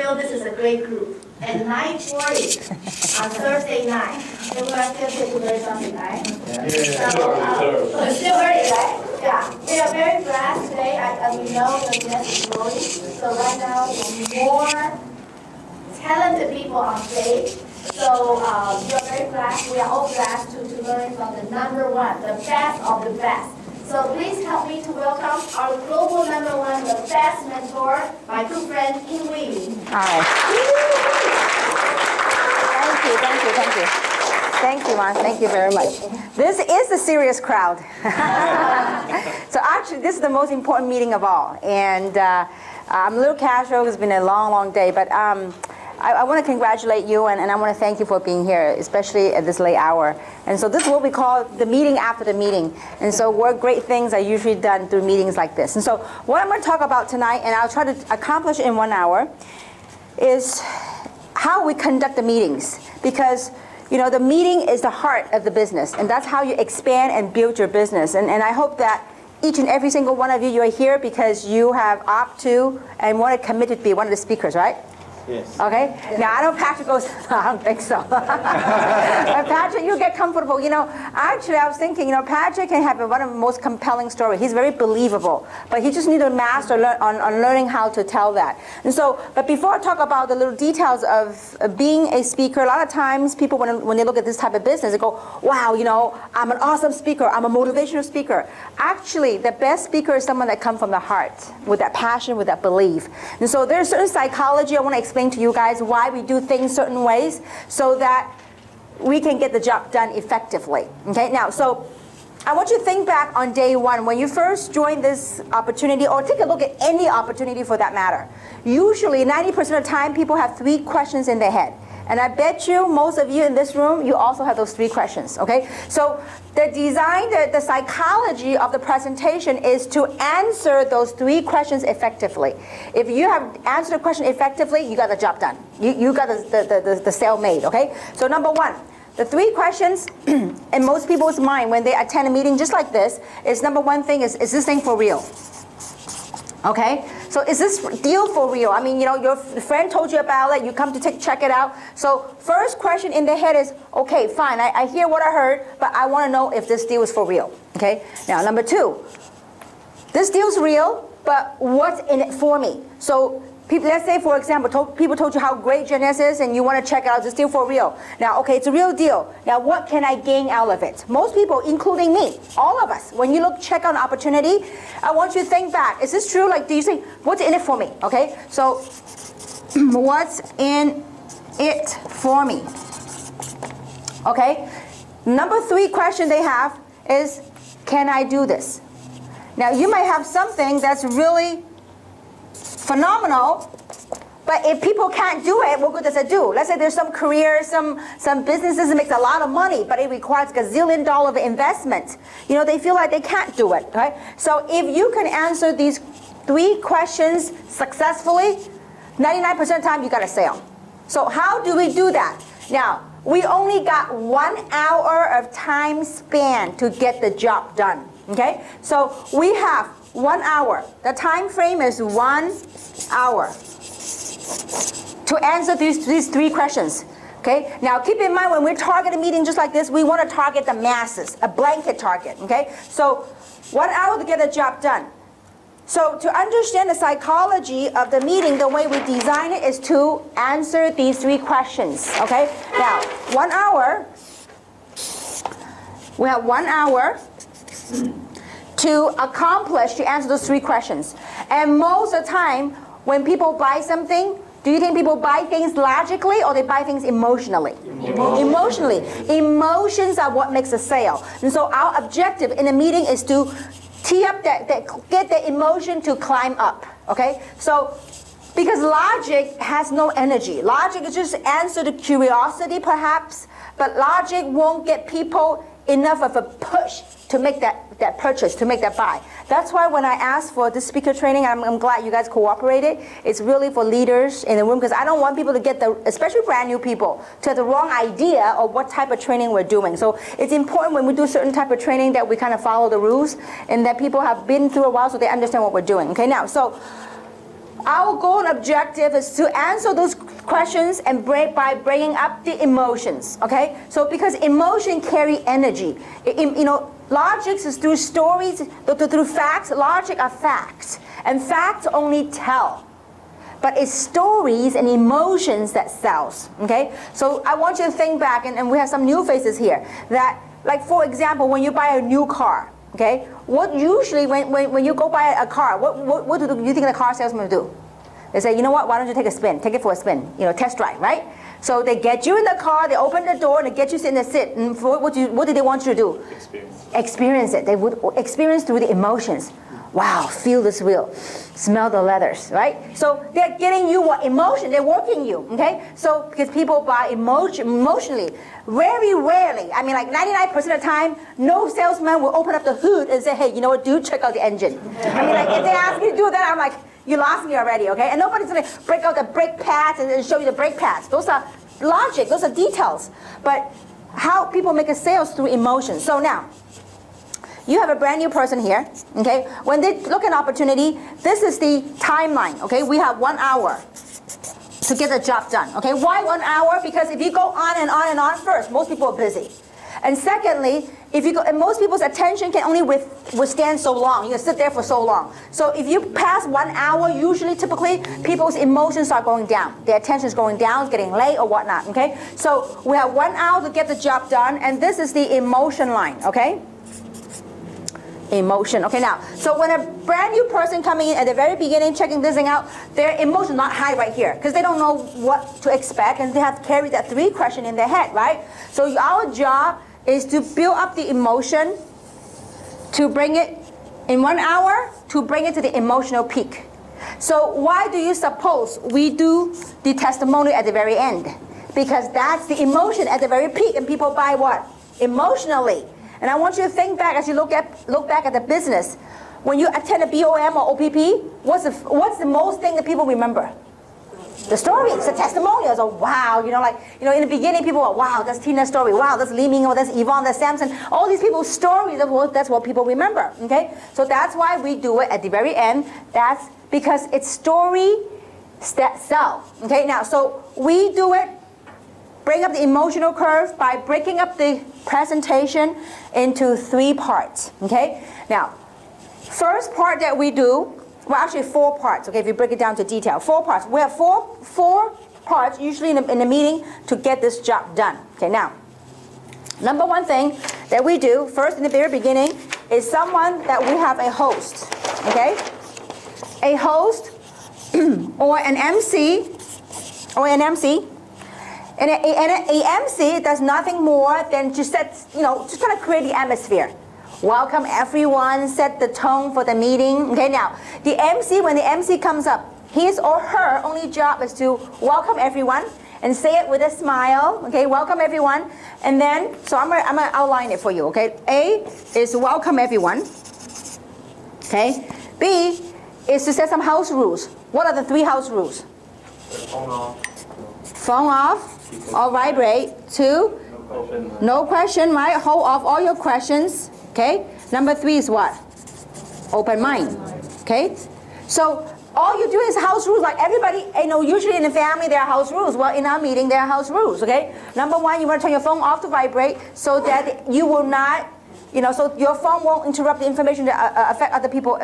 feel this is a great group. At 9:40 on Thursday night, everyone feels here to learn something, right? Yeah. So, still early, right? Yeah. We are very glad today. We know the guest is growing. So right now, more talented people on stage. So we are very glad. We are all glad to learn from the number one, the best of the best. So please help me to welcome our global number one, the best mentor, my good friend, Yin Wei. Hi. Thank you. Thank you, Mom. Thank you very much. This is a serious crowd. So actually, this is the most important meeting of all. And I'm a little casual. It's been a long, long day. But I want to congratulate you, and I want to thank you for being here, especially at this late hour. And so this is what we call the meeting after the meeting. And so what great things are usually done through meetings like this. And so what I'm going to talk about tonight, and I'll try to accomplish in 1 hour, is how we conduct the meetings. Because you know, the meeting is the heart of the business, and that's how you expand and build your business. And I hope that each and every single one of you, you're here because you have opted to and want to commit to be one of the speakers, right? Yes. Okay? Now, I know Patrick goes, no, I don't think so. But Patrick, you get comfortable. You know, actually, I was thinking, you know, Patrick can have one of the most compelling stories. He's very believable. But he just needs to master on learning how to tell that. And so, but before I talk about the little details of being a speaker, a lot of times people, when they look at this type of business, they go, wow, you know, I'm an awesome speaker. I'm a motivational speaker. Actually, the best speaker is someone that comes from the heart, with that passion, with that belief. And so there's certain psychology I want to explain to you guys why we do things certain ways so that we can get the job done effectively. Okay, now, so I want you to think back on day one when you first joined this opportunity, or take a look at any opportunity for that matter. Usually 90% of the time people have 3 questions in their head. And I bet you, most of you in this room, you also have those 3 questions, okay? So the design, the psychology of the presentation is to answer those 3 questions effectively. If you have answered the question effectively, you got the job done. You got the sale made, okay? So number 1, the 3 questions in most people's mind when they attend a meeting just like this is, number 1 thing is this thing for real? Okay, so is this deal for real? I mean, you know, your friend told you about it, you come to check it out. So first question in the head is, okay, fine, I hear what I heard, but I want to know if this deal is for real. Okay, now number 2, this deal's real, but what's in it for me? So people, let's say, for example, people told you how great Janice is and you want to check out this deal for real. Now, okay, it's a real deal. Now, what can I gain out of it? Most people, including me, all of us, when you check out an opportunity, I want you to think back. Is this true? Like, do you think, what's in it for me? Okay, so what's in it for me? Okay, number 3 question they have is, can I do this? Now, you might have something that's really phenomenal, but if people can't do it, what good does it do? Let's say there's some career, some businesses that makes a lot of money, but it requires $gazillion of investment. You know, they feel like they can't do it, right? So if you can answer these 3 questions successfully, 99% of the time you got a sale. So how do we do that? Now, we only got 1 hour of time span to get the job done, okay? So we have 1 hour. The time frame is 1 hour to answer these 3 questions. Okay. Now keep in mind, when we target a meeting just like this, we want to target the masses, a blanket target. Okay. So 1 hour to get a job done. So to understand the psychology of the meeting, the way we design it is to answer these 3 questions. Okay. Now 1 hour. We have 1 hour to accomplish, to answer those 3 questions. And most of the time, when people buy something, do you think people buy things logically or they buy things emotionally? Emotionally. Emotions are what makes a sale. And so our objective in a meeting is to tee up get the emotion to climb up. Okay? So, because logic has no energy. Logic is just answer to curiosity perhaps, but logic won't get people enough of a push to make that purchase, to make that buy. That's why when I asked for this speaker training, I'm glad you guys cooperated. It's really for leaders in the room, because I don't want people to get especially brand new people, to have the wrong idea of what type of training we're doing. So it's important when we do certain type of training that we kind of follow the rules and that people have been through a while so they understand what we're doing. Okay, now, so our goal and objective is to answer those questions and by bringing up the emotions, okay? So because emotion carry energy. Logic is through stories, through facts. Logic are facts. And facts only tell. But it's stories and emotions that sells, okay? So I want you to think back, and we have some new faces here, that, like, for example, when you buy a new car, okay, what usually, when you go buy a car, what do you think the car salesman do? They say, you know what, why don't you take a spin, take it for a spin, test drive, right? So they get you in the car, they open the door, and they get you in the seat, and what do they want you to do? Experience it. They would experience through the emotions. Wow, feel this wheel, smell the leathers, right? So they're getting you what emotion, they're working you, okay? So because people buy emotionally, very rarely, I mean like 99% of the time, no salesman will open up the hood and say, hey, you know what, dude, check out the engine. I mean like if they ask me to do that, I'm like, you lost me already, okay? And nobody's gonna break out the brake pads and show you the brake pads. Those are logic, those are details. But how people make a sales through emotion. So now, you have a brand new person here, okay? When they look at an opportunity, this is the timeline, okay? We have 1 hour to get the job done, okay? Why 1 hour? Because if you go on and on and on first, most people are busy. And secondly, if you go, and most people's attention can only withstand so long. You can sit there for so long. So if you pass 1 hour, usually, typically, people's emotions are going down. Their attention is going down, it's getting late or whatnot, okay? So we have 1 hour to get the job done, and this is the emotion line, okay? Emotion. Okay, now, so when a brand new person coming in at the very beginning, checking this thing out, their emotion not high right here because they don't know what to expect and they have to carry that 3 question in their head, right? So our job is to build up the emotion, to bring it in 1 hour, to bring it to the emotional peak. So why do you suppose we do the testimonial at the very end? Because that's the emotion at the very peak, and people buy what? Emotionally. And I want you to think back as you look back at the business. When you attend a BOM or OPP, what's the most thing that people remember? The stories, the testimonials. Oh wow, in the beginning people were, wow, that's Tina's story. Wow, that's Li Ming, or that's Yvonne, that's Samson. All these people's stories, that's what people remember. Okay, so that's why we do it at the very end. That's because it's story that sell. Okay, now so we do it. Bring up the emotional curve by breaking up the presentation into 3 parts, okay? Now, first part that we do, well actually 4 parts, okay, if you break it down to detail. 4 parts. We have four parts usually in the meeting to get this job done. Okay, now, number 1 thing that we do, first in the very beginning, is someone that we have a host, okay? A host or an MC, And a MC does nothing more than just just kind of create the atmosphere. Welcome everyone, set the tone for the meeting. Okay, now, when the MC comes up, his or her only job is to welcome everyone and say it with a smile. Okay, welcome everyone. And then, so I'm gonna outline it for you, okay? A is welcome everyone. Okay? B is to set some house rules. What are the 3 house rules? Phone off. Or vibrate. 2, no question, right? Hold off all your questions. Okay. Number 3 is what? Open mind. Okay. So all you do is house rules. Like everybody, usually in the family there are house rules. Well, in our meeting there are house rules. Okay. Number 1, you want to turn your phone off to vibrate so that you will not, so your phone won't interrupt the information that affect other people.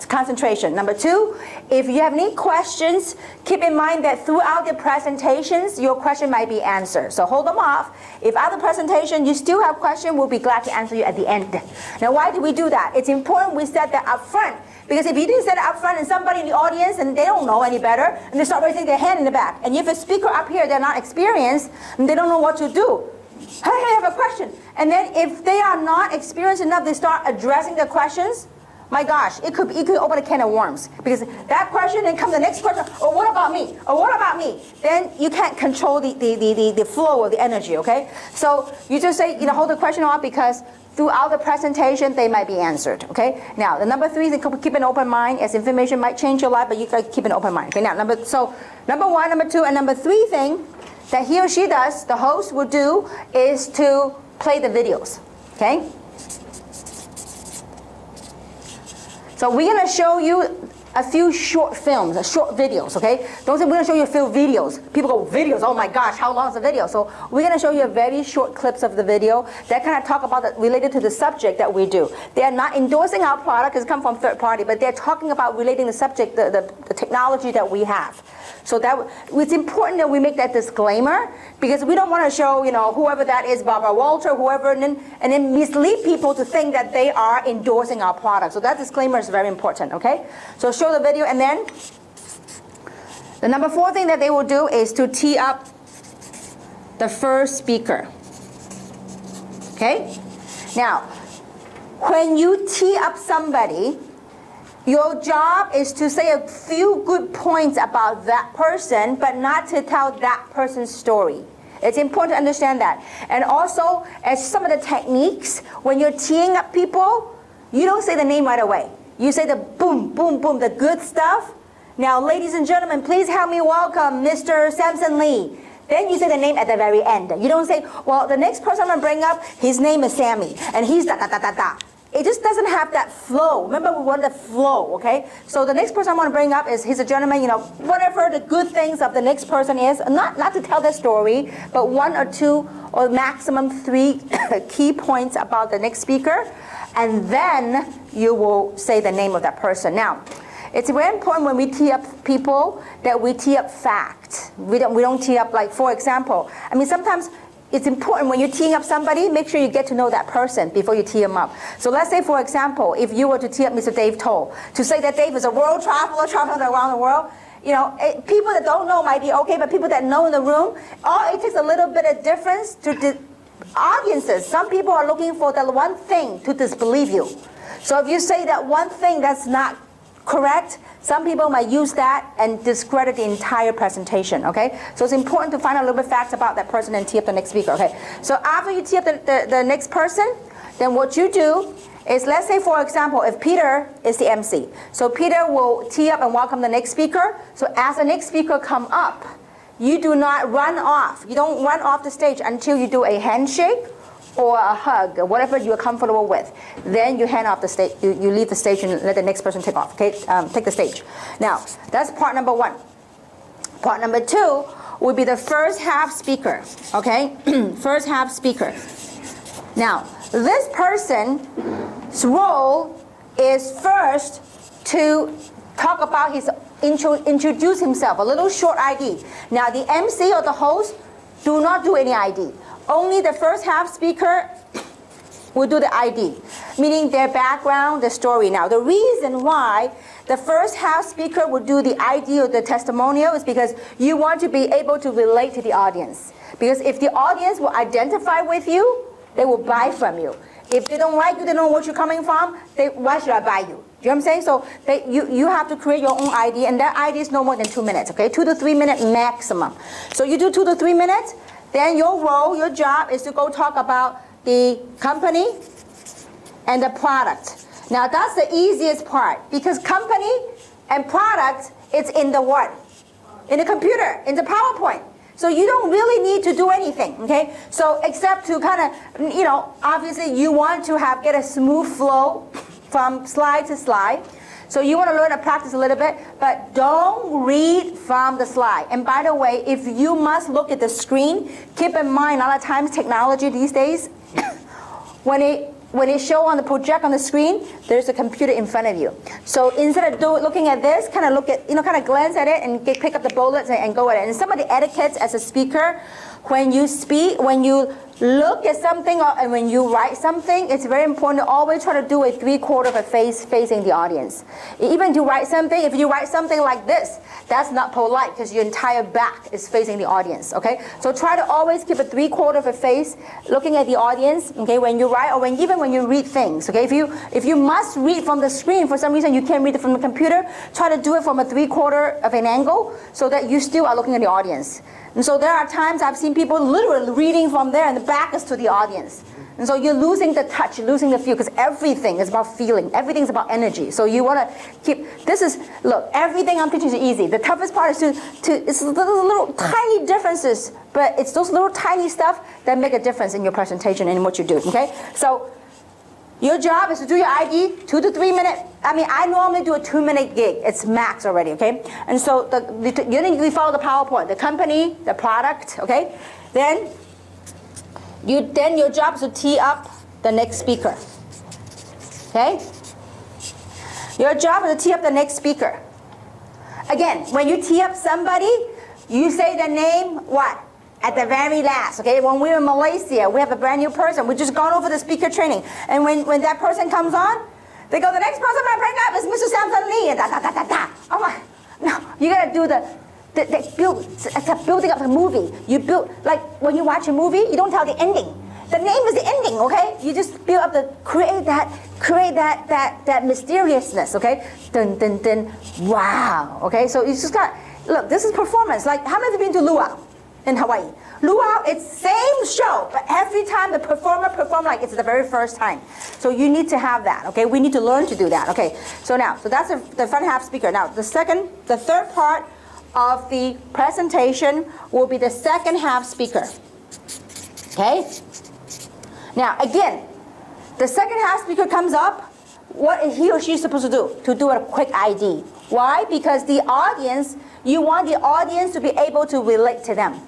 Concentration. Number 2, if you have any questions, keep in mind that throughout the presentations, your question might be answered. So hold them off. If after the presentation you still have questions, we'll be glad to answer you at the end. Now, why do we do that? It's important we set that up front. Because if you didn't set it up front and somebody in the audience and they don't know any better, and they start raising their hand in the back, and if a speaker up here, they're not experienced, and they don't know what to do. Hey, I have a question. And then if they are not experienced enough, they start addressing the questions. My gosh, it could open a can of worms. Because that question, then comes the next question, or what about me? Or what about me? Then you can't control the flow of the energy, okay? So you just say, hold the question off because throughout the presentation, they might be answered, okay? Now, the number 3 is keep an open mind, as information might change your life, but you gotta keep an open mind. Okay, now, number 1, number 2, and number 3 thing that he or she does, the host will do, is to play the videos, okay? So we're going to show you a few short films, short videos, okay? Don't say we're going to show you a few videos. People go, videos, oh my gosh, how long is the video? So we're going to show you very short clips of the video that kind of talk about that related to the subject that we do. They are not endorsing our product, it's come from third party, but they're talking about relating the subject, the technology that we have. So that it's important that we make that disclaimer because we don't want to show, whoever that is, Barbara Walter, whoever, and then mislead people to think that they are endorsing our product. So that disclaimer is very important, okay? So show the video, and then the number 4 thing that they will do is to tee up the first speaker. Okay? Now, when you tee up somebody, your job is to say a few good points about that person, but not to tell that person's story. It's important to understand that. And also, as some of the techniques, when you're teeing up people, you don't say the name right away. You say the boom, boom, boom, the good stuff. Now, ladies and gentlemen, please help me welcome Mr. Samson Lee. Then you say the name at the very end. You don't say, well, the next person I'm going to bring up, his name is Sammy, and he's da-da-da-da-da. It just doesn't have that flow. Remember, we want the flow, okay? So the next person I want to bring up is, he's a gentleman, whatever the good things of the next person is, not to tell their story, but 1 or 2 or maximum 3 key points about the next speaker, and then you will say the name of that person. Now, it's very important when we tee up people that we tee up fact. We don't tee up, like, for example, sometimes it's important when you're teeing up somebody, make sure you get to know that person before you tee him up. So let's say, for example, if you were to tee up Mr. Dave Toll, to say that Dave is a world traveler, traveling around the world, people that don't know might be okay, but people that know in the room, it takes a little bit of difference to audiences. Some people are looking for that one thing to disbelieve you. So if you say that one thing that's not correct, some people might use that and discredit the entire presentation, okay? So it's important to find out a little bit facts about that person and tee up the next speaker, okay? So after you tee up the next person, then what you do is, let's say, for example, if Peter is the MC. So Peter will tee up and welcome the next speaker. So as the next speaker come up, you do not run off. You don't run off the stage until you do a handshake or a hug, or whatever you're comfortable with. Then you hand off the stage, you leave the stage and let the next person take off, okay? Take the stage. Now, that's part number 1. Part number 2 would be the first half speaker, okay? First half speaker. Now, this person's role is first to talk about introduce himself, a little short ID. Now, the MC or the host do not do any ID. Only the first half speaker will do the ID, meaning their background, the story. Now, the reason why the first half speaker will do the ID or the testimonial is because you want to be able to relate to the audience. Because if the audience will identify with you, they will buy from you. If they don't like you, they don't know what you're coming from, why should I buy you? Do you know what I'm saying? So you have to create your own ID, and that ID is no more than 2 minutes, okay? 2 to 3 minute maximum. So you do 2 to 3 minutes, then your role, your job is to go talk about the company and the product. Now that's the easiest part, because company and product, it's in the what? In the computer, in the PowerPoint. So you don't really need to do anything, okay? So except to kind of, obviously you want to get a smooth flow from slide to slide. So you want to learn to practice a little bit, but don't read from the slide. And by the way, if you must look at the screen, keep in mind a lot of times technology these days, when it show on the project on the screen, there's a computer in front of you. So instead of looking at this, kind of look at, kind of glance at it and pick up the bullets and go at it. And some of the etiquettes as a speaker, when you speak, when you look at something and when you write something, it's very important to always try to do a 3/4 of a face facing the audience. Even to write something, if you write something like this, that's not polite because your entire back is facing the audience, okay? So try to always keep a 3/4 of a face looking at the audience, okay, when you write or even when you read things, okay? If you must read from the screen, for some reason you can't read it from the computer, try to do it from a 3/4 of an angle so that you still are looking at the audience. And so there are times I've seen people literally reading from there and the back is to the audience. And so you're losing the touch, losing the feel, because everything is about feeling. Everything's about energy. So you want to keep, look, everything I'm teaching is easy. The toughest part is it's those little tiny differences, but it's those little tiny stuff that make a difference in your presentation and in what you do, okay? So Your job is to do your ID, 2 to 3 minutes. I mean, I normally do a 2-minute gig. It's max already, okay? And so you follow the PowerPoint, the company, the product, okay? Then your job is to tee up the next speaker, okay? Your job is to tee up the next speaker. Again, when you tee up somebody, you say the name, what? At the very last, okay? When we were in Malaysia, we have a brand new person. We just gone over the speaker training. And when that person comes on, they go, the next person I bring up is Mr. Samson Lee, and da-da-da-da-da. I'm like, no, you gotta do it's a building up a movie. You build, like when you watch a movie, you don't tell the ending. The name is the ending, okay? You just build up create that mysteriousness, okay? Dun, dun, dun, wow, okay? So you just got, look, this is performance. Like, how many have been to Luau in Hawaii? Luau, it's same show, but every time the performer perform like it's the very first time. So you need to have that, okay? We need to learn to do that, okay? So that's the front half speaker. Now, the third part of the presentation will be the second half speaker, okay? Now, again, the second half speaker comes up, what is he or she supposed to do? To do a quick ID. Why? Because the audience, you want the audience to be able to relate to them.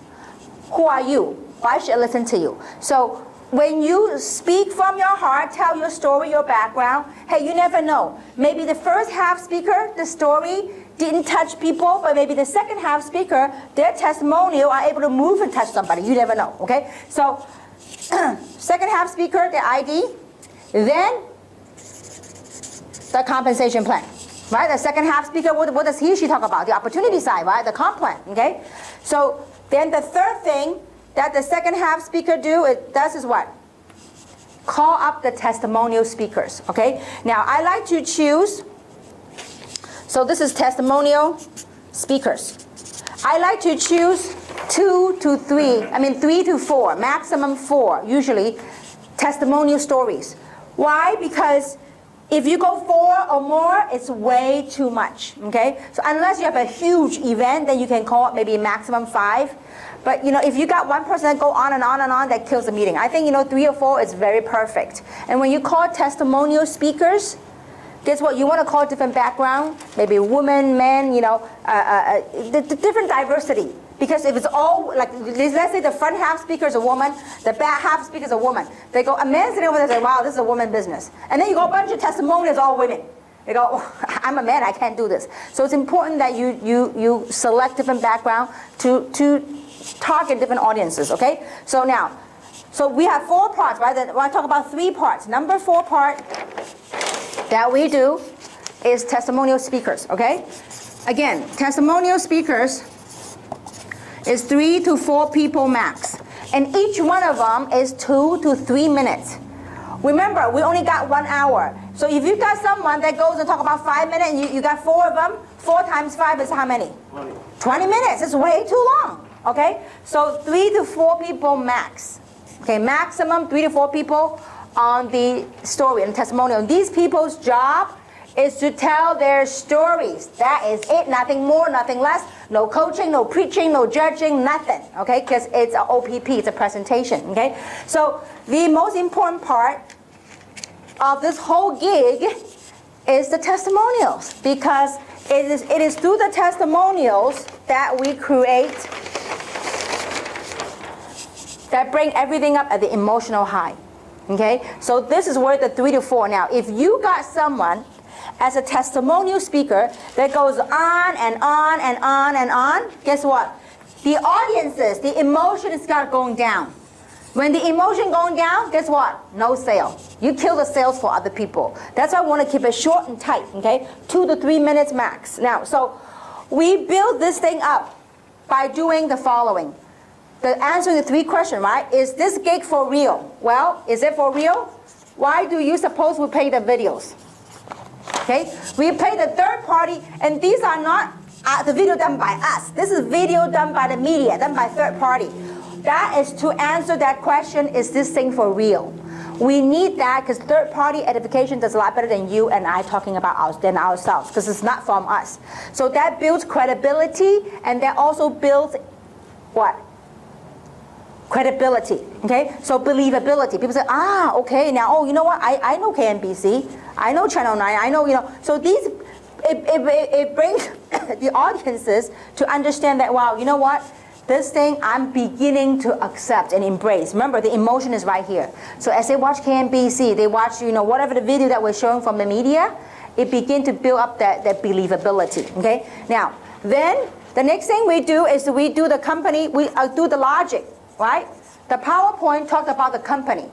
Who are you? Why should I listen to you? So when you speak from your heart, tell your story, your background, hey, you never know. Maybe the first half speaker, the story, didn't touch people, but maybe the second half speaker, their testimonial are able to move and touch somebody. You never know, okay? So second half speaker, the ID, then the compensation plan, right? The second half speaker, what does he or she talk about? The opportunity side, right? The comp plan, okay? So then the third thing that the second half speaker does is what? Call up the testimonial speakers, okay? Now, I like to choose, so this is testimonial speakers. I like to choose 2 to 3, 3 to 4, maximum 4, usually, testimonial stories. Why? Because if you go 4 or more, it's way too much, okay? So unless you have a huge event, then you can call it maybe maximum 5. But if you got one person that go on and on and on, that kills the meeting. I think 3 or 4 is very perfect. And when you call testimonial speakers, guess what? You want to call different background, maybe women, men, the different diversity. Because if it's all, like, let's say the front half speaker is a woman, the back half speaker is a woman. They go, a man sitting over there and say, wow, this is a woman business. And then you go, a bunch of testimonials, all women. They go, oh, I'm a man, I can't do this. So it's important that you select different background to target different audiences, okay? So we have 4 parts, right? I want to talk about 3 parts. Number 4 part that we do is testimonial speakers, okay? Again, testimonial speakers is 3 to 4 people max. And each one of them is 2 to 3 minutes. Remember, we only got 1 hour. So if you got someone that goes and talk about 5 minutes, and you got 4 of them, 4 times 5 is how many? 20 minutes. It's way too long, okay? So 3 to 4 people max. Okay, maximum 3 to 4 people on the story and testimonial. These people's job is to tell their stories. That is it, nothing more, nothing less. No coaching, no preaching, no judging, nothing, okay? Because it's an OPP, it's a presentation, okay? So the most important part of this whole gig is the testimonials, because it is through the testimonials that we create, that bring everything up at the emotional high, okay? So this is where the 3 to 4. Now, if you got someone as a testimonial speaker that goes on and on and on and on, guess what? The audiences, the emotion start going down. When the emotion going down, guess what? No sale. You kill the sales for other people. That's why I want to keep it short and tight, okay? 2 to 3 minutes max. Now, so we build this thing up by doing the following. Answering the 3 questions, right? Is this gig for real? Well, is it for real? Why do you suppose we pay the videos? Okay, we pay the third party, and these are not the video done by us. This is video done by the media, done by third party. That is to answer that question, is this thing for real? We need that because third party edification does a lot better than you and I talking about ourselves, because it's not from us. So that builds credibility, and that also builds what? credibility, okay? So believability. People say, okay, now, oh, you know what? I know KNBC. I know Channel 9. I know, So these, it brings the audiences to understand that, wow, you know what? This thing I'm beginning to accept and embrace. Remember, the emotion is right here. So as they watch KNBC, they watch, whatever the video that we're showing from the media, it begins to build up that believability, okay? Now, then the next thing we do is we do the company, we do the logic, right? The PowerPoint talked about the company.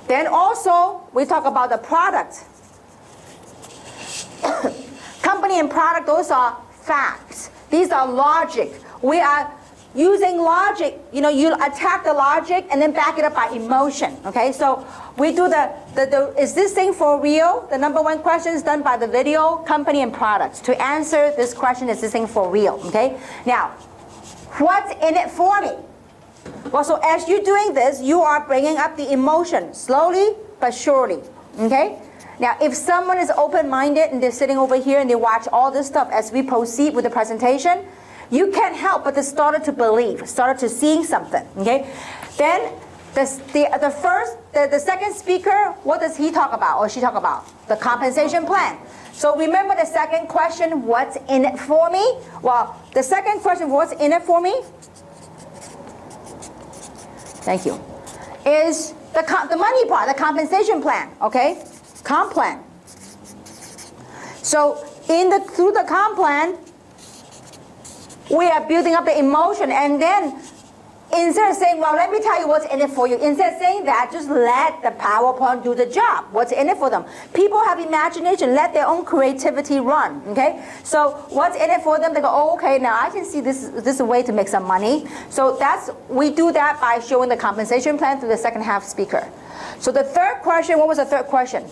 Then also, we talk about the product. Company and product, those are facts. These are logic. We are using logic. You attack the logic and then back it up by emotion. Okay, so we do is this thing for real? The number one question is done by the video, company, and products. To answer this question, is this thing for real? Okay, now, what's in it for me? Well, so as you're doing this, you are bringing up the emotion slowly but surely. Okay. Now, if someone is open-minded and they're sitting over here and they watch all this stuff as we proceed with the presentation, you can't help but to start to believe, start to seeing something, okay? Then the second speaker, what does he talk about or she talk about? The compensation plan. So remember the second question, what's in it for me? Well, the second question, what's in it for me? Thank you. Is the money part, the compensation plan, okay? Comp plan. So through the comp plan, we are building up the emotion, and then instead of saying, well, let me tell you what's in it for you, instead of saying that, just let the PowerPoint do the job. What's in it for them? People have imagination. Let their own creativity run, okay? So what's in it for them? They go, oh, okay, now I can see this is a way to make some money. So we do that by showing the compensation plan through the second half speaker. So the third question, what was the third question?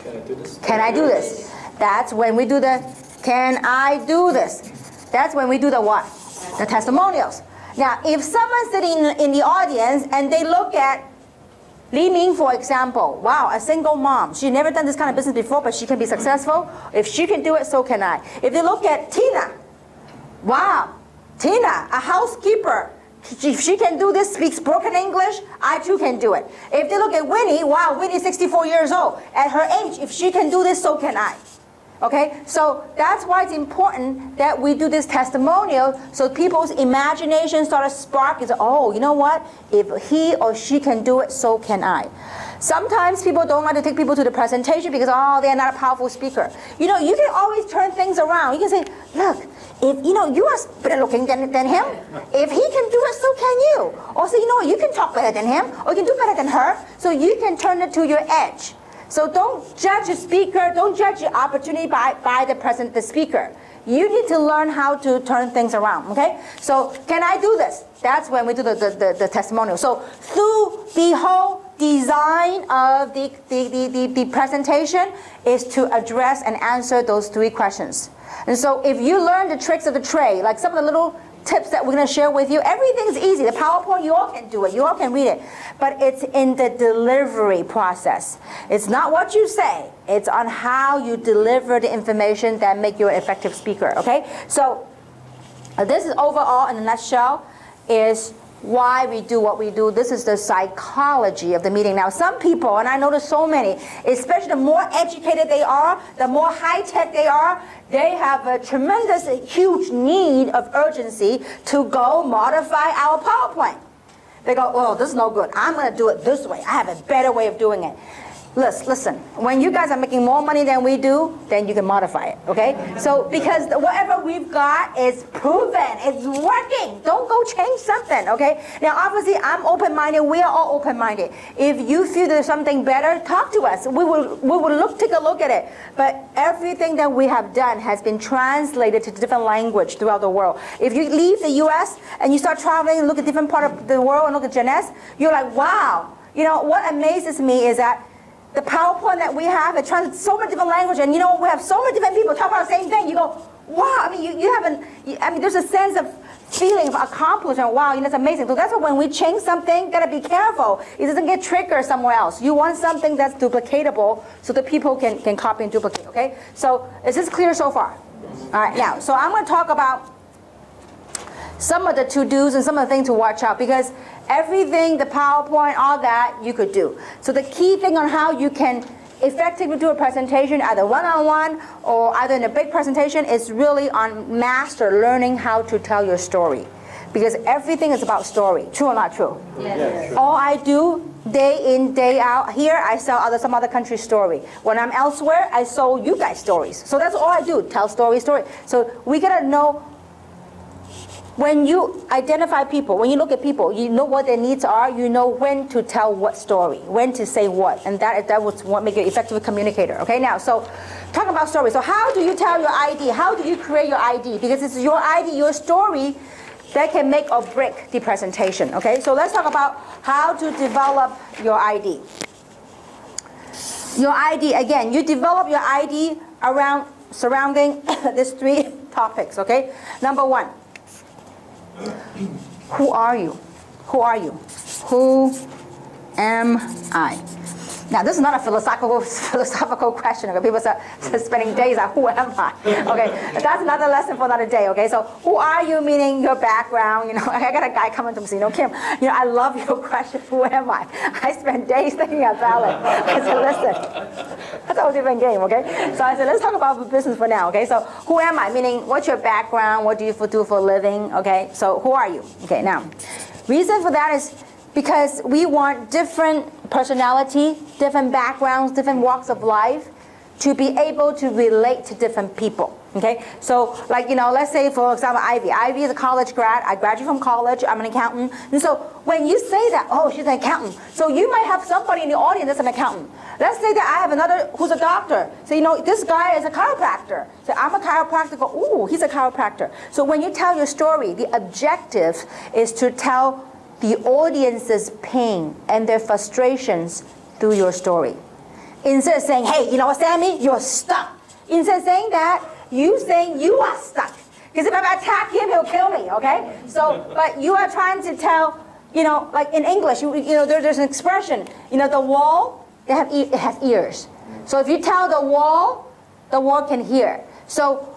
Can I do this? Can I do this? That's when we do the, can I do this? That's when we do the what? The testimonials. Now, if someone's sitting in the audience and they look at Li Ming, for example, wow, a single mom. She's never done this kind of business before, but she can be successful. If she can do it, so can I. If they look at Tina, wow, Tina, a housekeeper. If she can do this, speaks broken English, I too can do it. If they look at Winnie, wow, Winnie's 64 years old. At her age, if she can do this, so can I. Okay, so that's why it's important that we do this testimonial so people's imagination start to spark. Is, oh, you know what? If he or she can do it, so can I. Sometimes people don't like to take people to the presentation because, oh, they're not a powerful speaker. You can always turn things around. You can say, look, if you are better looking than him, if he can do it, so can you. Also, you know what? You can talk better than him, or you can do better than her, so you can turn it to your edge. So don't judge a speaker, don't judge the opportunity by the speaker. You need to learn how to turn things around, okay? So can I do this? That's when we do the testimonial. So through the whole design of the presentation is to address and answer those three questions. And so if you learn the tricks of the trade, like some of the little tips that we're going to share with you, everything's easy. The PowerPoint, you all can do it. You all can read it. But it's in the delivery process. It's not what you say. It's on how you deliver the information that make you an effective speaker, okay? So this is overall, in a nutshell, is why we do what we do. This is the psychology of the meeting. Now, some people, and I notice so many, especially the more educated they are, the more high-tech they are, they have a tremendous, huge need of urgency to go modify our PowerPoint. They go, oh, this is no good. I'm going to do it this way. I have a better way of doing it. Listen, when you guys are making more money than we do, then you can modify it, okay? So, because whatever we've got is proven, it's working. Don't go change something, okay? Now, obviously, I'm open-minded. We are all open-minded. If you feel there's something better, talk to us. We will take a look at it. But everything that we have done has been translated to different language throughout the world. If you leave the U.S. and you start traveling and look at different part of the world and look at Jeunesse, you're like, wow. You know, what amazes me is that the PowerPoint that we have, it translates so many different languages, and you know, we have so many different people talk about the same thing. You go, wow, I mean, there's a sense of feeling of accomplishment. Wow, you know, it's amazing. So that's why when we change something, gotta be careful. It doesn't get triggered somewhere else. You want something that's duplicatable so that people can copy and duplicate, okay? So is this clear so far? All right, now, so I'm gonna talk about some of the to-dos and some of the things to watch out, because everything, the PowerPoint, all that, you could do. So the key thing on how you can effectively do a presentation, either one-on-one or either in a big presentation, is really on master learning how to tell your story. Because everything is about story. True or not true? Yes. All I do, day in, day out, here I sell some other country's story. When I'm elsewhere, I sell you guys stories. So that's all I do, tell story. So we gotta know, when you identify people, when you look at people, you know what their needs are, you know when to tell what story, when to say what, and that was what makes you an effective communicator. Okay, now, so talk about story. So how do you tell your ID? How do you create your ID? Because it's your ID, your story, that can make or break the presentation. Okay, so let's talk about how to develop your ID. Your ID, again, you develop your ID around surrounding these 3 topics. Okay, number 1. Who are you? Who are you? Who am I? Now, this is not a philosophical question. Okay? People start spending days on who am I? Okay, that's another lesson for another day. Okay, so who are you, meaning your background. You know, I got a guy coming to me saying, Kim, you know, I love your question. Who am I? I spent days thinking about it. I said, listen, that's a whole different game. Okay, so I said, let's talk about business for now. Okay, so who am I? Meaning, what's your background? What do you do for a living? Okay, so who are you? Okay, now, reason for that is because we want different personality, different backgrounds, different walks of life to be able to relate to different people. Okay, so like, you know, let's say for example Ivy. Ivy is a college grad. I graduated from college. I'm an accountant. And so when you say that, oh, she's an accountant, so you might have somebody in the audience that's an accountant. Let's say that I have another who's a doctor. So, you know, this guy is a chiropractor. So I'm a chiropractor. Go, ooh, he's a chiropractor. So when you tell your story, the objective is to tell the audience's pain and their frustrations through your story. Instead of saying, hey, you know what, Sammy, you're stuck. Instead of saying that, you saying you are stuck. Because if I attack him, he'll kill me, okay? So, but you are trying to tell, you know, like in English, you know, there's an expression, you know, the wall, it has ears. So if you tell the wall can hear. So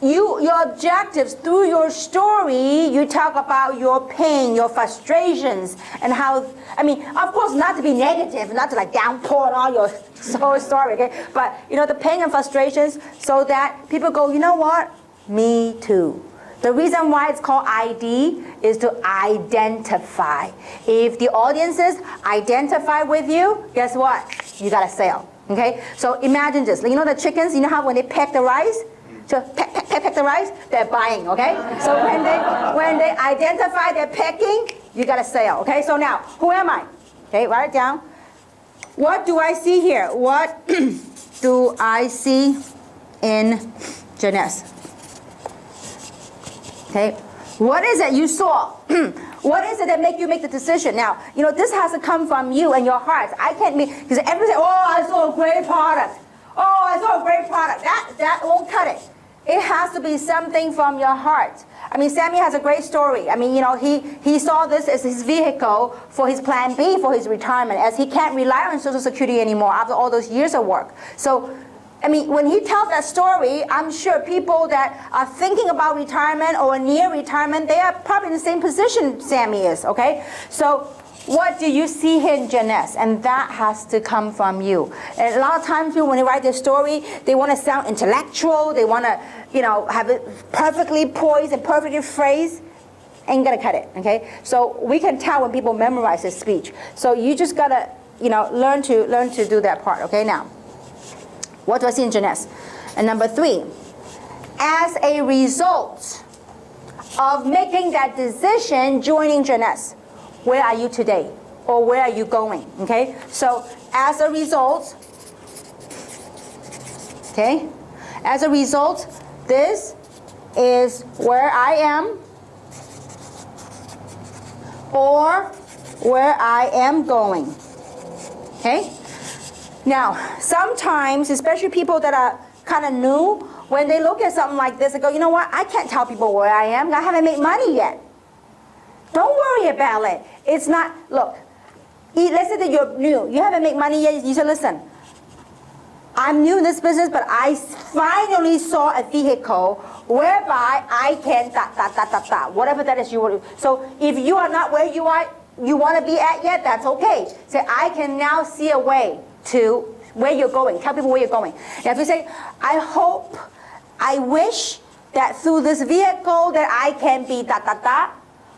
your objectives through your story, you talk about your pain, your frustrations, and how, I mean, of course not to be negative, not to like downpour on all your whole story, okay? But, you know, the pain and frustrations so that people go, you know what? Me too. The reason why it's called ID is to identify. If the audiences identify with you, guess what? You got a sale, okay? So imagine this, you know the chickens, you know how when they peck the rice? So peck the rice, they're buying, okay? So when they identify they're pecking, you got a sale, okay? So now, who am I? Okay, write it down. What do I see here? What do I see in Jeunesse? Okay, what is it you saw? What is it that make you make the decision? Now, you know, this has to come from you and your hearts. I can't be, because everybody say, oh, I saw a great product. Oh, I saw a great product. That won't cut it. It has to be something from your heart. I mean, Sammy has a great story. I mean, you know, he saw this as his vehicle for his plan B, for his retirement, as he can't rely on Social Security anymore after all those years of work. So, I mean, when he tells that story, I'm sure people that are thinking about retirement or near retirement, they are probably in the same position Sammy is, okay? So, what do you see here in Jeunesse? And that has to come from you. And a lot of times people, when they write their story, they want to sound intellectual. They want to, you know, have it perfectly poised and perfectly phrased. Ain't gonna cut it, okay? So we can tell when people memorize their speech. So you just gotta, you know, learn to do that part, okay? Now, what do I see in Jeunesse? And number 3, as a result of making that decision, joining Jeunesse, where are you today? Or where are you going? Okay? So, as a result, okay? As a result, this is where I am or where I am going. Okay? Now, sometimes, especially people that are kind of new, when they look at something like this, they go, you know what? I can't tell people where I am. I haven't made money yet. Don't worry about it. It's not, look, let's say that you're new. You haven't made money yet. You say, listen, I'm new in this business, but I finally saw a vehicle whereby I can whatever that is you want to. So if you are not where you want to be at yet, that's okay. Say, I can now see a way to where you're going. Tell people where you're going. Now if you say, I wish that through this vehicle that I can be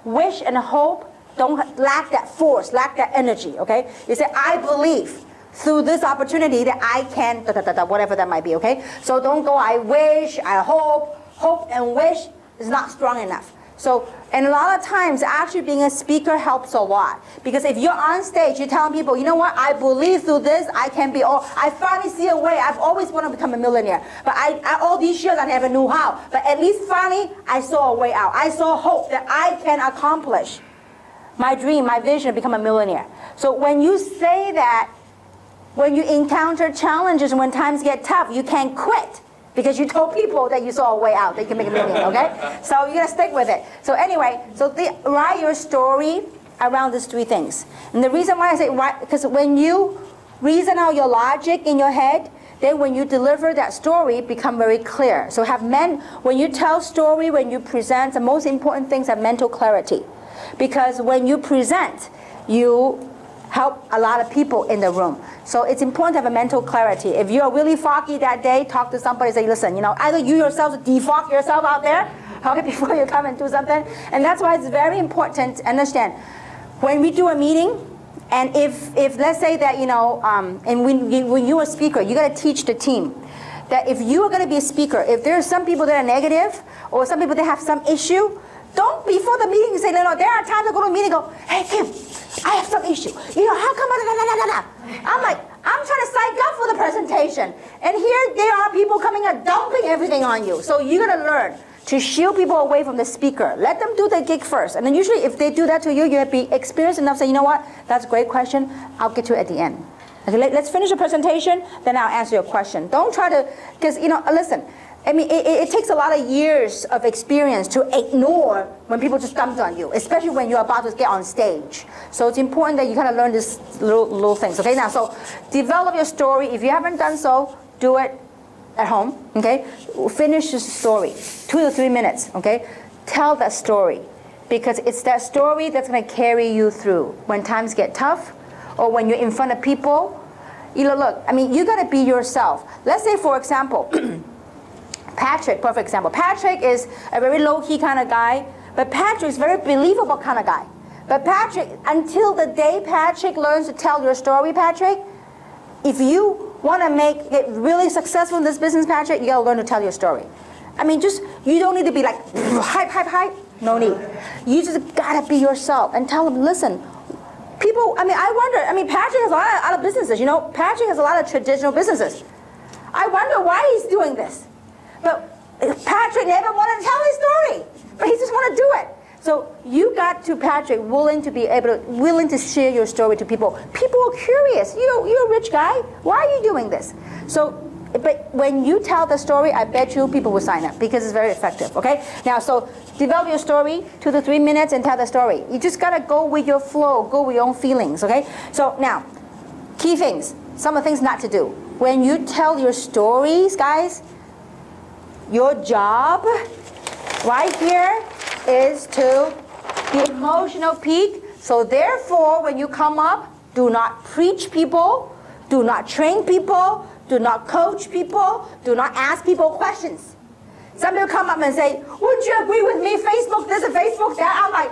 wish and hope don't lack that force, lack that energy, okay? You say, I believe through this opportunity that I can, whatever that might be, okay? So don't go, I wish, I hope. Hope and wish is not strong enough. So, and a lot of times, actually being a speaker helps a lot. Because if you're on stage, you're telling people, you know what, I believe through this, I can be, I finally see a way. I've always wanted to become a millionaire. But all these years, I never knew how. But at least finally, I saw a way out. I saw hope that I can accomplish my dream, my vision, become a millionaire. So when you say that, when you encounter challenges, when times get tough, you can't quit. Because you told people that you saw a way out, that you can make a million, okay? So you're going to stick with it. So anyway, write your story around these three things. And the reason why I say write, because when you reason out your logic in your head, then when you deliver that story, become very clear. So when you tell story, when you present, the most important things are mental clarity. Because when you present, you help a lot of people in the room. So it's important to have a mental clarity. If you're really foggy that day, talk to somebody, say, listen, either you yourself defog yourself out there, okay, before you come and do something. And that's why it's very important to understand. When we do a meeting, and if let's say that, and when you're a speaker, you got to teach the team that if you are going to be a speaker, if there are some people that are negative, or some people that have some issue, don't before the meeting say, no, there are times I go to a meeting and go, hey, Kim, I have some issue. How come? I'm like, I'm trying to psych up for the presentation. And here there are people coming and dumping everything on you. So you got to learn to shield people away from the speaker. Let them do the gig first. And then usually if they do that to you, you have to be experienced enough to say, you know what, that's a great question. I'll get to it at the end. Okay, let's finish the presentation, then I'll answer your question. Don't try to, because, listen, I mean, it takes a lot of years of experience to ignore when people just dump on you, especially when you're about to get on stage. So it's important that you kind of learn these little things. Okay, now, so develop your story. If you haven't done so, do it at home. Okay, finish the story, 2 to 3 minutes. Okay, tell that story, because it's that story that's going to carry you through when times get tough, or when you're in front of people. Look, I mean, you got to be yourself. Let's say, for example. Patrick, perfect example. Patrick is a very low-key kind of guy, but Patrick is a very believable kind of guy. But Patrick, until the day Patrick learns to tell your story, Patrick, if you want to get really successful in this business, Patrick, you got to learn to tell your story. I mean, you don't need to be like, hype. No need. You just got to be yourself and tell them, listen, people, I wonder, Patrick has a lot of businesses, Patrick has a lot of traditional businesses. I wonder why he's doing this. But Patrick never wanted to tell his story, but he just wanted to do it. So you got to Patrick willing to share your story to people. People are curious. You're a rich guy. Why are you doing this? So, but when you tell the story, I bet you people will sign up because it's very effective. Okay. Now, so develop your story, 2 to 3 minutes, and tell the story. You just gotta go with your flow, go with your own feelings. Okay. So now, key things. Some of the things not to do when you tell your stories, guys. Your job right here is to the emotional peak. So therefore, when you come up, do not preach people, do not train people, do not coach people, do not ask people questions. Some people come up and say, would you agree with me, Facebook this and Facebook that? I'm like,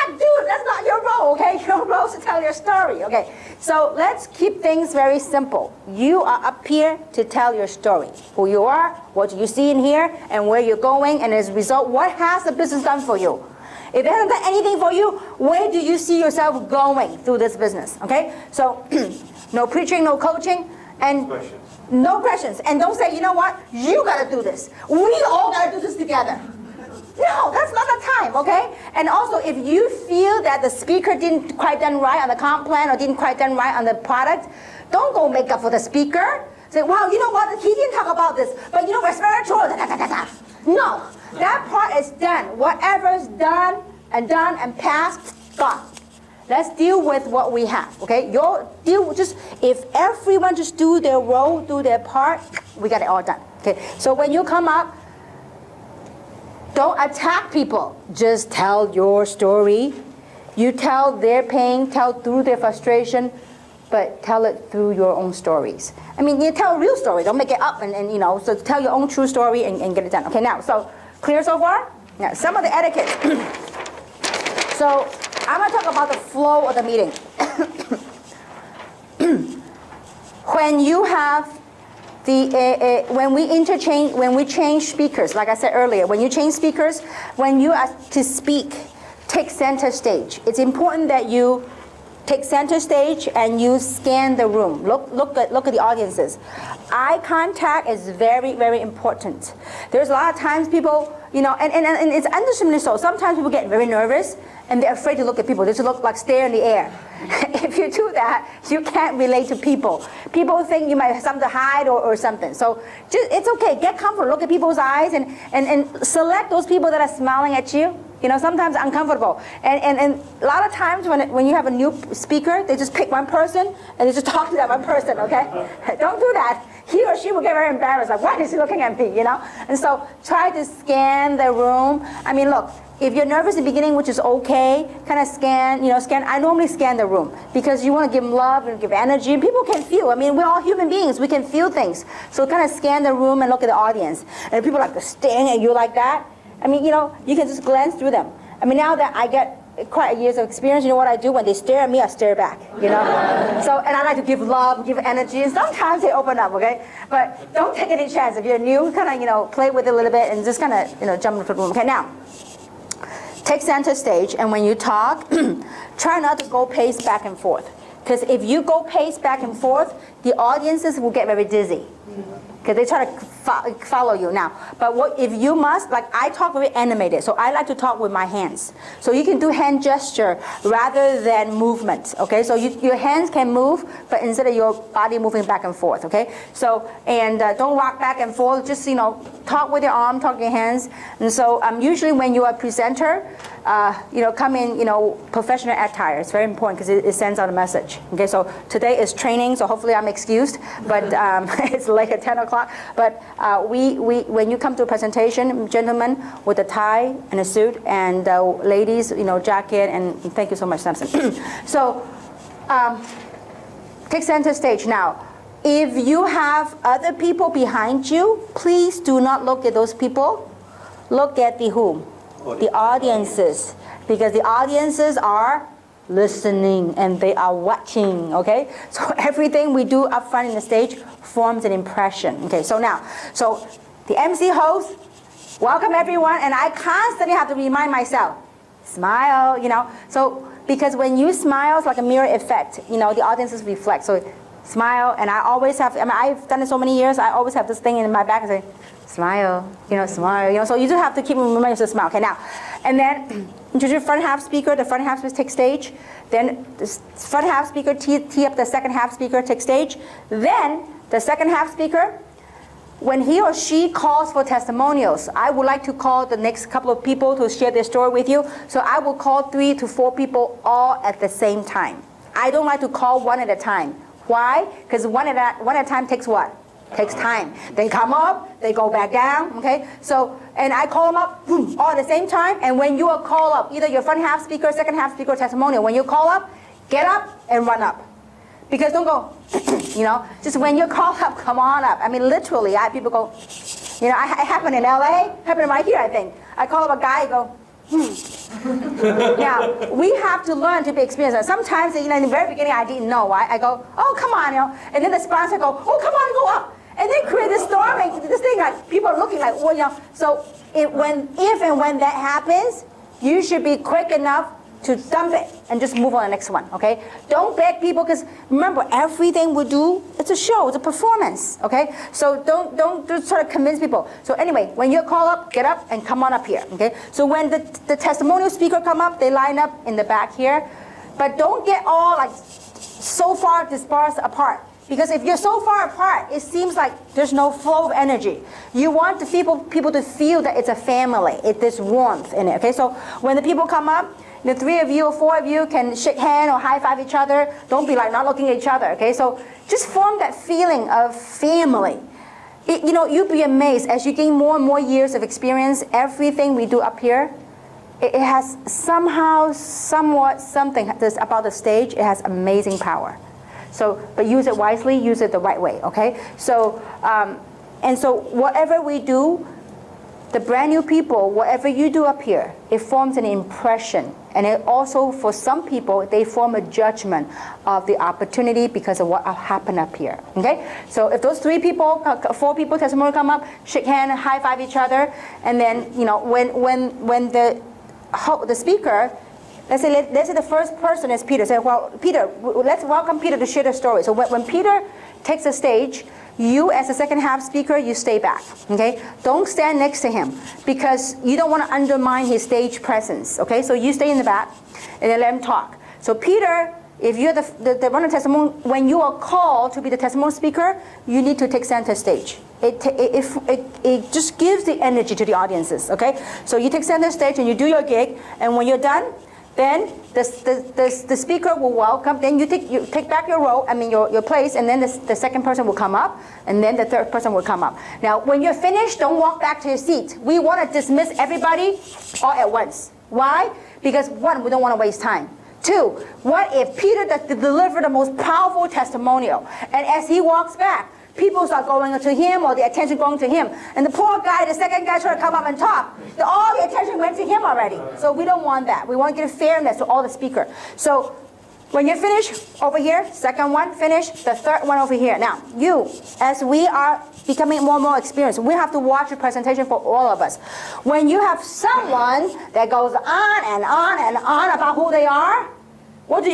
dude, that's not your role, okay? Your role is to tell your story, okay? So let's keep things very simple. You are up here to tell your story. Who you are, what you see in here, and where you're going, and as a result, what has the business done for you? If it hasn't done anything for you, where do you see yourself going through this business, okay? So no preaching, no coaching, and no questions. And don't say, you know what, you got to do this. We all got to do this together. No, that's not the time, okay? And also, if you feel that the speaker didn't quite done right on the comp plan or didn't quite done right on the product, don't go make up for the speaker. Say, wow, you know what, he didn't talk about this, but we're spiritual, No, that part is done. Whatever's done and passed, gone. let's deal with what we have, okay? If everyone just do their role, do their part, we got it all done, okay? So when you come up, don't attack people. Just tell your story. You tell their pain, tell through their frustration, but tell it through your own stories. I mean, you tell a real story. Don't make it up and you know, so tell your own true story and get it done. Okay, now, so clear so far? Now, some of the etiquette. So I'm going to talk about the flow of the meeting. When you have when we change speakers, like I said earlier, when you change speakers, when you ask to speak, take center stage. It's important that you take center stage and you scan the room. Look at the audiences. Eye contact is very, very important. There's a lot of times people, you know, and it's understandably so. Sometimes people get very nervous and they're afraid to look at people. They just look like stare in the air. If you do that, you can't relate to people. People think you might have something to hide or something. So it's okay. Get comfortable. Look at people's eyes and select those people that are smiling at you. You know, sometimes uncomfortable. And a lot of times when you have a new speaker, they just pick one person and they just talk to that one person, okay? Don't do that. He or she will get very embarrassed. Like, why is he looking at me, you know? And so try to scan the room. I mean, look, if you're nervous in the beginning, which is okay, kind of scan. I normally scan the room because you want to give them love and give energy. And people can feel. I mean, we're all human beings. We can feel things. So kind of scan the room and look at the audience. And people like staring at you like that. I mean, you know, you can just glance through them. I mean, now that I get quite years of experience, you know what I do? When they stare at me, I stare back, you know? So, and I like to give love, give energy, and sometimes they open up, okay? But don't take any chance. If you're new, kind of, you know, play with it a little bit and just kind of, you know, jump into the room. Okay, now, take center stage, and when you talk, try not to go pace back and forth. Because if you go pace back and forth, the audiences will get very dizzy. Because they try to follow you now. But if you must, like I talk very animated, so I like to talk with my hands. So you can do hand gesture rather than movement, okay? So your hands can move, but instead of your body moving back and forth, okay? So, and don't rock back and forth, just, you know, talk with your arm, talk with your hands. And so usually when you're a presenter, you know, come in, you know, professional attire. It's very important because it sends out a message. Okay, so today is training, so hopefully I'm excused, but it's late at 10 o'clock. But when you come to a presentation, gentlemen with a tie and a suit, and ladies, you know, jacket, and thank you so much, Samson. So take center stage now. If you have other people behind you, please do not look at those people. Look at the whom? The audiences, because the audiences are listening and they are watching, okay? So everything we do up front in the stage forms an impression, okay? So now, so the MC host, welcome everyone, and I constantly have to remind myself, smile, you know? So, because when you smile, it's like a mirror effect, you know, the audiences reflect. So smile, and I always have, I mean, I've done it so many years, I always have this thing in my back and say, smile, you know, smile, you know, so you just have to keep reminding yourself to smile. Okay, now, and then introduce front half speaker, the front half speaker take stage, then the front half speaker tee up the second half speaker, take stage, then the second half speaker, when he or she calls for testimonials, I would like to call the next couple of people to share their story with you, so I will call 3 to 4 people all at the same time. I don't like to call one at a time. Why? Because one at a time takes what? Takes time. They come up, they go back down, okay? So, and I call them up, boom, all at the same time, and when you are called up, either your front half speaker, second half speaker, testimonial, when you call up, get up and run up. Because don't go, you know, just when you call up, come on up. I mean, literally, I have people go, you know, it happened in LA, happened right here, I think. I call up a guy, go, Now, we have to learn to be experienced. Sometimes, you know, in the very beginning, I didn't know. I go, oh, come on, you know. And then the sponsor go, oh, come on, go up. And they create this storm, and this thing, like, people are looking like, well, you know. So if and when that happens, you should be quick enough to dump it and just move on to the next one, okay? Don't beg people, because remember, everything we do, it's a show, it's a performance, okay? So don't sort of convince people. So anyway, when you call up, get up and come on up here, okay? So when the testimonial speaker come up, they line up in the back here, but don't get all like so far dispersed apart. Because if you're so far apart, it seems like there's no flow of energy. You want the people to feel that it's a family, it's this warmth in it, okay? So when the people come up, the 3 of you or 4 of you can shake hand or high five each other. Don't be like not looking at each other, okay? So just form that feeling of family. You know, you'd be amazed as you gain more and more years of experience, everything we do up here, it has somehow, somewhat, something about the stage, it has amazing power. So, but use it wisely, use it the right way, okay? So, and so whatever we do, the brand new people, whatever you do up here, it forms an impression. And it also, for some people, they form a judgment of the opportunity because of what happened up here, okay? So if those 3 people, 4 people testimony come up, shake hand, high five each other, and then, you know, when the speaker, let's say the first person is Peter. Say, well, Peter, let's welcome Peter to share the story. So when Peter takes the stage, you as the second half speaker, you stay back, okay? Don't stand next to him because you don't want to undermine his stage presence, okay? So you stay in the back and then let him talk. So Peter, if you're the one of the testimony, when you are called to be the testimony speaker, you need to take center stage. It just gives the energy to the audiences, okay? So you take center stage and you do your gig, and when you're done, then the speaker will welcome, then you take back your row, I mean your place, and then the second person will come up, and then the third person will come up. Now, when you're finished, don't walk back to your seat. We want to dismiss everybody all at once. Why? Because 1, we don't want to waste time. 2, what if Peter delivered the most powerful testimonial, and as he walks back, people start going to him or the attention going to him. And the poor guy, the second guy trying to come up and talk, all the attention went to him already. So we don't want that. We want to give fairness to all the speaker. So when you're finished over here, second one finished, the third one over here. Now, you, as we are becoming more and more experienced, we have to watch the presentation for all of us. When you have someone that goes on and on and on about who they are, what do?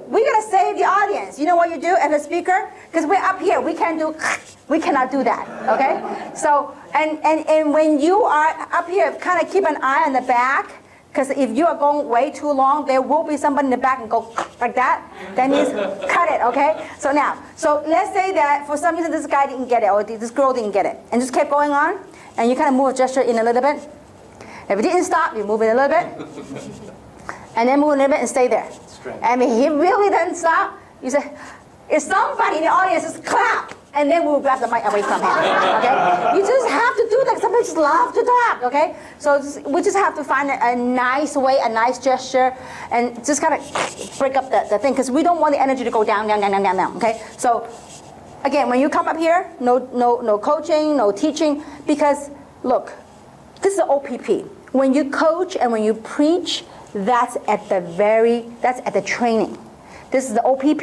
We gotta save the audience. You know what you do as a speaker? Because we're up here, we cannot do that, okay? So, and when you are up here, kind of keep an eye on the back, because if you are going way too long, there will be somebody in the back and go like that. That means cut it, okay? So now, so let's say that for some reason this guy didn't get it, or this girl didn't get it, and just kept going on, and you kind of move a gesture in a little bit. If it didn't stop, you move it a little bit, and then move a little bit and stay there. I mean, he really doesn't stop. You say, if somebody in the audience just clap, and then we'll grab the mic away from him, okay? You just have to do that. Some people just love to talk, okay? So we just have to find a nice way, a nice gesture, and just kind of break up the thing, because we don't want the energy to go down, okay? So, again, when you come up here, no coaching, no teaching, because, look, this is the OPP. When you coach and when you preach, that's at the training. This is the OPP.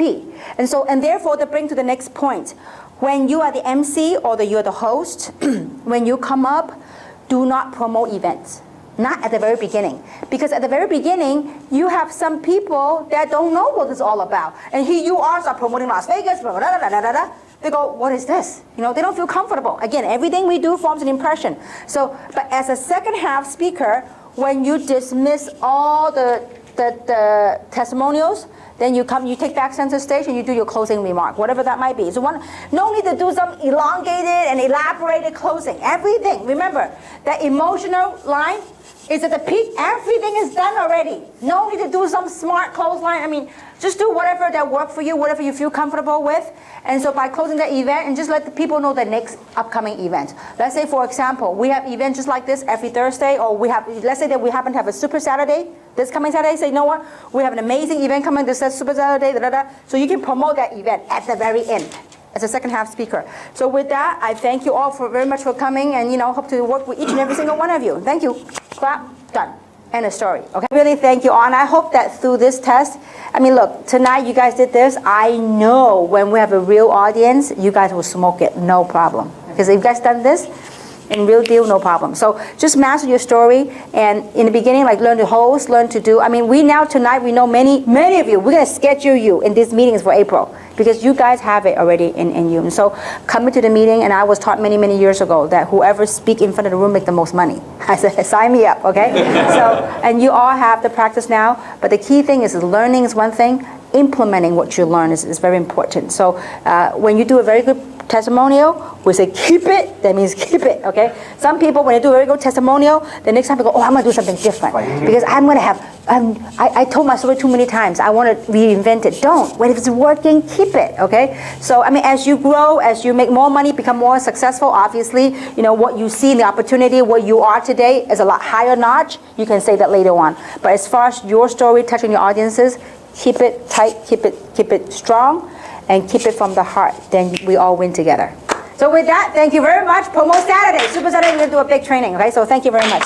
And therefore, to bring to the next point, when you are the MC or you're the host, when you come up, do not promote events. Not at the very beginning. Because at the very beginning, you have some people that don't know what it's all about. And here you are promoting Las Vegas, blah, blah, blah, blah, blah, blah. They go, what is this? You know, they don't feel comfortable. Again, everything we do forms an impression. So, but as a second half speaker, when you dismiss all the testimonials, then you take back center stage and you do your closing remark, whatever that might be. So no need to do some elongated and elaborated closing. Everything, remember, that emotional line is at the peak. Everything is done already. No need to do some smart close line. I mean, just do whatever that works for you, whatever you feel comfortable with. And so by closing the event, and just let the people know the next upcoming event. Let's say, for example, we have events just like this every Thursday, or let's say that we happen to have a Super Saturday this coming Saturday. Say, you know what? We have an amazing event coming this Super Saturday, So you can promote that event at the very end as a second half speaker. So with that, I thank you all very much for coming, and hope to work with each and every single one of you. Thank you. Clap. Done. End of story. Okay. Really thank you all, and I hope that through this test, I mean, look, tonight you guys did this. I know when we have a real audience, you guys will smoke it, no problem. Because if you guys done this, in real deal, no problem. So just master your story, and in the beginning, like learn to host, learn to do. I mean, tonight we know many of you. We're gonna schedule you in these meetings for April, because you guys have it already in you. And so come to the meeting, and I was taught many years ago that whoever speak in front of the room make the most money. I said, sign me up, okay? So, and you all have the practice now, but the key thing is learning is one thing, implementing what you learn is very important. So when you do a very good testimonial, we say keep it, that means keep it, okay? Some people, when they do a very good testimonial, the next time they go, oh, I'm going to do something different. Because I'm going to have, I told my story too many times. I want to reinvent it. Don't. When it's working, keep it, okay? So, I mean, as you grow, as you make more money, become more successful, obviously, you know, what you see in the opportunity, what you are today is a lot higher notch. You can say that later on. But as far as your story touching your audiences, keep it tight, keep it strong, and keep it from the heart. Then we all win together. So with that, thank you very much. Promo Saturday. Super Saturday, we're going to do a big training, okay? So thank you very much.